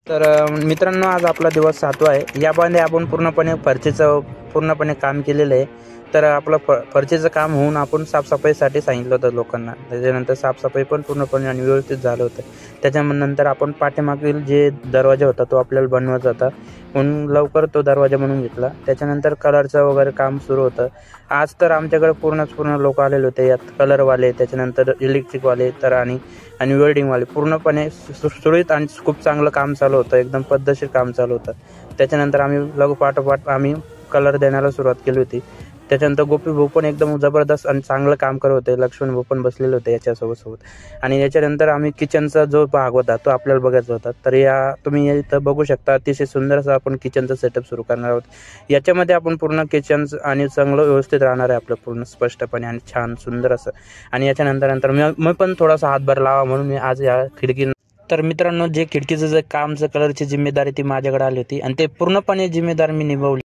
तर मित्रांनो, आज आपला दिवस 7वा आहे। यामध्ये आपण पूर्णपणे काम केलेलं आहे। तर आपलं फरचीचं काम होऊन आपण साफसफाईसाठी सांगितलं होतं लोकांना। त्याच्यानंतर साफसफाई पण पूर्णपणे आणि व्यवस्थित झालं होतं। त्याच्यानंतर आपण पाठीमागील जे दरवाजा होता तो आपल्याला बनवायचा होता, म्हणून लवकर तो दरवाजा बनवून घेतला। त्याच्यानंतर कलरचं वगैरे काम सुरू होतं। आज तर आमच्याकडे पूर्ण लोक आलेले होते, यात कलरवाले, त्याच्यानंतर इलेक्ट्रिकवाले आणि वेल्डिंगवाले। पूर्णपणे सुरळीत आणि खूप चांगलं काम चालू होतं, एकदम पद्धतशीर काम चालू होतं। त्याच्यानंतर आम्ही लगोपाठोपाठ कलर देण्याला सुरुवात केली होती। त्याच्यानंतर गोपी भाऊ पण एकदम जबरदस्त आणि चांगलं काम करत होते, लक्ष्मण भाऊ पण बसलेले होते याच्यासोबत। आणि याच्यानंतर आम्ही किचनचा जो भाग होता तो आपल्याला बघायचा होता। तर तुम्ही इथं बघू शकता, अतिशय सुंदर असं आपण किचनचा सेटअप सुरू करणार आहोत। याच्यामध्ये आपण पूर्ण किचन आणि चांगलं व्यवस्थित राहणार आहे आपलं, पूर्ण स्पष्टपणे आणि छान सुंदर असं। आणि याच्यानंतर मी पण थोडासा हातभार लावा म्हणून मी आज या खिडकी तर मित्रांनो, जे खिडकीचं जे कामचं कलरची जिम्मेदारी ती माझ्याकडे आली होती आणि ते पूर्णपणे जिम्मेदारी मी निभावली।